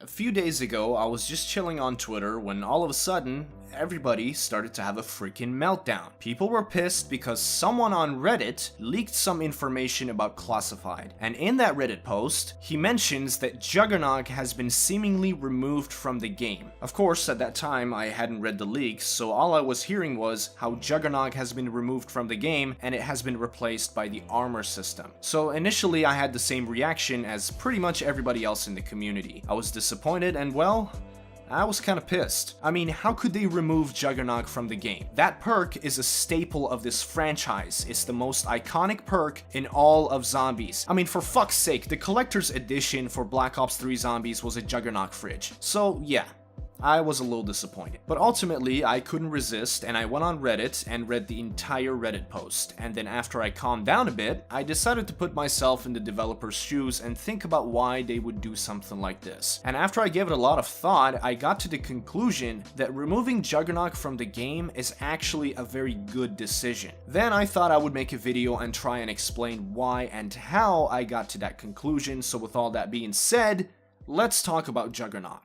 A few days ago, I was just chilling on Twitter when all of a sudden, everybody started to have a freaking meltdown. People were pissed because someone on Reddit leaked some information about Classified, and in that Reddit post, he mentions that Juggernog has been seemingly removed from the game. Of course, at that time, I hadn't read the leaks, so all I was hearing was how Juggernog has been removed from the game and it has been replaced by the armor system. So initially, I had the same reaction as pretty much everybody else in the community. I was disappointed and, well, I was kinda pissed. I mean, how could they remove Juggernog from the game? That perk is a staple of this franchise. It's the most iconic perk in all of Zombies. I mean, for fuck's sake, the collector's edition for Black Ops 3 Zombies was a Juggernog fridge. So yeah, I was a little disappointed. But ultimately, I couldn't resist and I went on Reddit and read the entire Reddit post. And then after I calmed down a bit, I decided to put myself in the developer's shoes and think about why they would do something like this. And after I gave it a lot of thought, I got to the conclusion that removing Juggernog from the game is actually a very good decision. Then I thought I would make a video and try and explain why and how I got to that conclusion. So with all that being said, let's talk about Juggernog.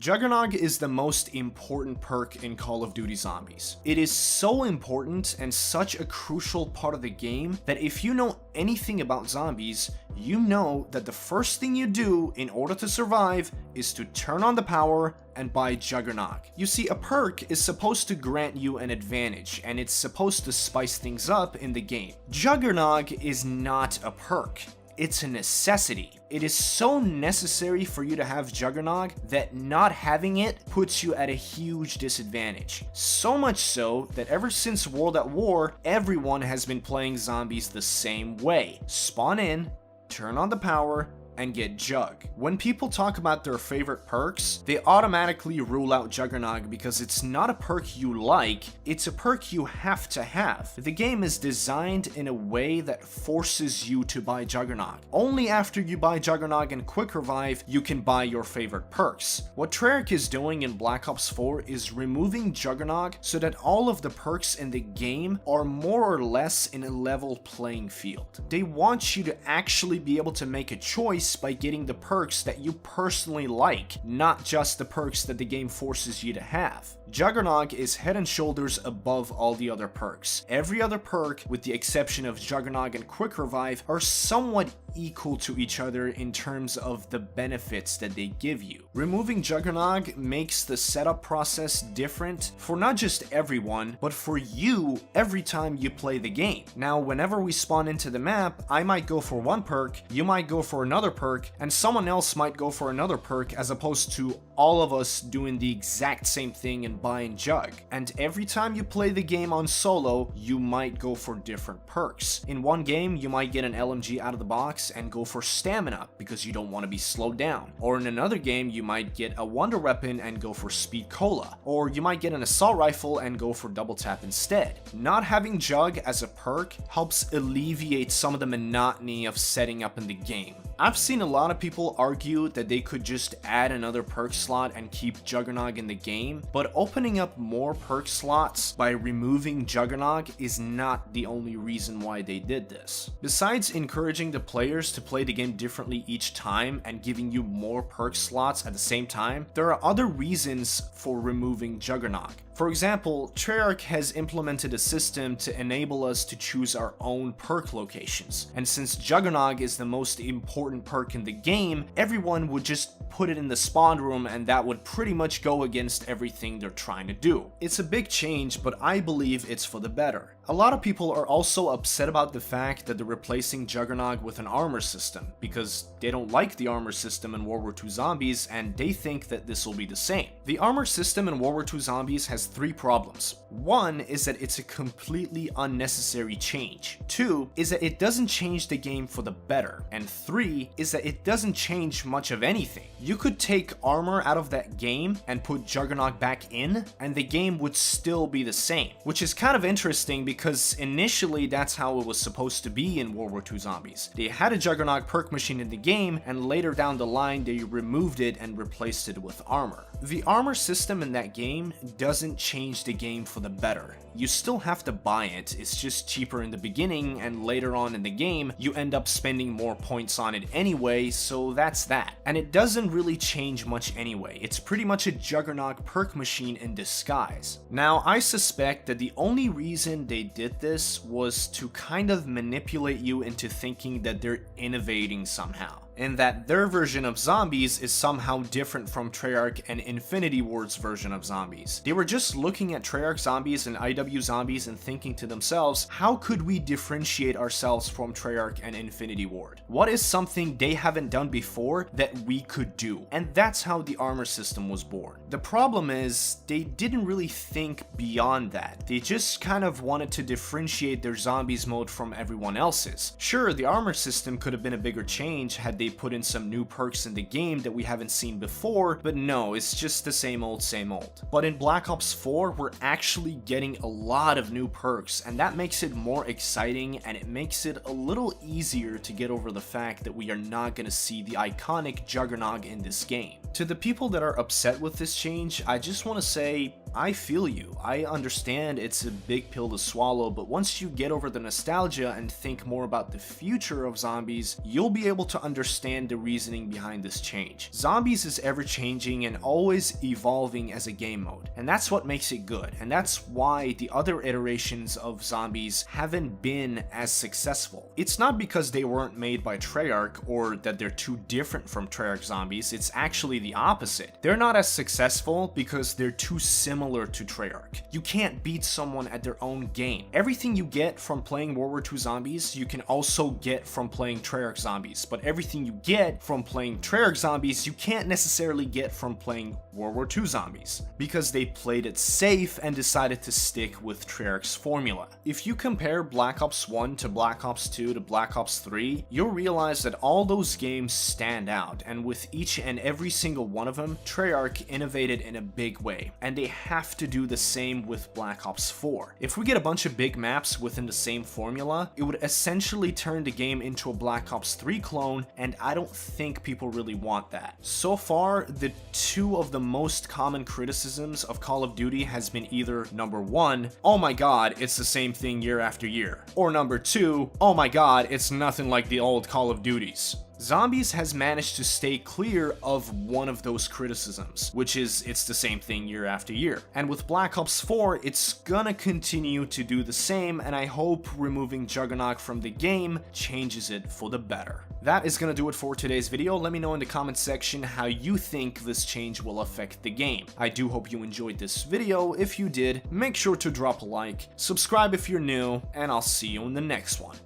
Juggernog is the most important perk in Call of Duty Zombies. It is so important and such a crucial part of the game that if you know anything about zombies, you know that the first thing you do in order to survive is to turn on the power and buy Juggernog. You see, a perk is supposed to grant you an advantage, and it's supposed to spice things up in the game. Juggernog is not a perk. It's a necessity. It is so necessary for you to have Juggernog that not having it puts you at a huge disadvantage. So much so that ever since World at War, everyone has been playing zombies the same way. Spawn in, turn on the power, and get Jug. When people talk about their favorite perks, they automatically rule out Juggernog because it's not a perk you like, it's a perk you have to have. The game is designed in a way that forces you to buy Juggernog. Only after you buy Juggernog and Quick Revive, you can buy your favorite perks. What Treyarch is doing in Black Ops 4 is removing Juggernog so that all of the perks in the game are more or less in a level playing field. They want you to actually be able to make a choice by getting the perks that you personally like, not just the perks that the game forces you to have. Juggernog is head and shoulders above all the other perks. Every other perk, with the exception of Juggernog and Quick Revive, are somewhat equal to each other in terms of the benefits that they give you. Removing Juggernog makes the setup process different for not just everyone, but for you every time you play the game. Now, whenever we spawn into the map, I might go for one perk, you might go for another perk, and someone else might go for another perk, as opposed to all of us doing the exact same thing and buying Jug. And every time you play the game on solo, you might go for different perks. In one game, you might get an LMG out of the box and go for stamina because you don't want to be slowed down. Or in another game, you might get a wonder weapon and go for speed cola. Or you might get an assault rifle and go for double tap instead. Not having Jug as a perk helps alleviate some of the monotony of setting up in the game. I've seen a lot of people argue that they could just add another perk slot and keep Juggernog in the game, but opening up more perk slots by removing Juggernog is not the only reason why they did this. Besides encouraging the players to play the game differently each time and giving you more perk slots at the same time, there are other reasons for removing Juggernog. For example, Treyarch has implemented a system to enable us to choose our own perk locations, and since Juggernog is the most important perk in the game, everyone would just put it in the spawn room and that would pretty much go against everything they're trying to do. It's a big change, but I believe it's for the better. A lot of people are also upset about the fact that they're replacing Juggernog with an armor system, because they don't like the armor system in World War II Zombies and they think that this will be the same. The armor system in World War II Zombies has three problems. One is that it's a completely unnecessary change. Two is that it doesn't change the game for the better. And three is that it doesn't change much of anything. You could take armor out of that game and put Juggernog back in, and the game would still be the same. Which is kind of interesting because initially that's how it was supposed to be in World War II Zombies. They had a Juggernog perk machine in the game, and later down the line they removed it and replaced it with armor. The armor system in that game doesn't change the game for the better. You still have to buy it, it's just cheaper in the beginning, and later on in the game, you end up spending more points on it anyway, so that's that. And it doesn't really change much anyway, it's pretty much a Juggernog perk machine in disguise. Now, I suspect that the only reason they did this was to kind of manipulate you into thinking that they're innovating somehow, and that their version of zombies is somehow different from Treyarch and Infinity Ward's version of zombies. They were just looking at Treyarch zombies and IW zombies and thinking to themselves, how could we differentiate ourselves from Treyarch and Infinity Ward? What is something they haven't done before that we could do? And that's how the armor system was born. The problem is, they didn't really think beyond that. They just kind of wanted to differentiate their zombies mode from everyone else's. Sure, the armor system could have been a bigger change had they put in some new perks in the game that we haven't seen before, but no, it's just the same old, same old. But in Black Ops 4, we're actually getting a lot of new perks, and that makes it more exciting, and it makes it a little easier to get over the fact that we are not going to see the iconic Juggernog in this game. To the people that are upset with this change, I just want to say, I feel you. I understand it's a big pill to swallow, but once you get over the nostalgia and think more about the future of zombies, you'll be able to understand the reasoning behind this change. Zombies is ever changing and always evolving as a game mode, and that's what makes it good, and that's why the other iterations of zombies haven't been as successful. It's not because they weren't made by Treyarch or that they're too different from Treyarch zombies, it's actually the opposite. They're not as successful because they're too similar to Treyarch. You can't beat someone at their own game. Everything you get from playing World War II Zombies, you can also get from playing Treyarch Zombies, but everything you get from playing Treyarch Zombies, you can't necessarily get from playing World War II Zombies, because they played it safe and decided to stick with Treyarch's formula. If you compare Black Ops 1 to Black Ops 2 to Black Ops 3, you'll realize that all those games stand out, and with each and every single one of them, Treyarch innovated in a big way, and they have to do the same with Black Ops 4. If we get a bunch of big maps within the same formula, it would essentially turn the game into a Black Ops 3 clone, and I don't think people really want that. So far, the two of the most common criticisms of Call of Duty has been either number 1, oh my god, it's the same thing year after year, or number 2, oh my god, it's nothing like the old Call of Duties. Zombies has managed to stay clear of one of those criticisms, which is it's the same thing year after year. And with Black Ops 4, it's gonna continue to do the same, and I hope removing Juggernog from the game changes it for the better. That is gonna do it for today's video. Let me know in the comments section how you think this change will affect the game. I do hope you enjoyed this video. If you did, make sure to drop a like, subscribe if you're new, and I'll see you in the next one.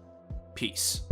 Peace.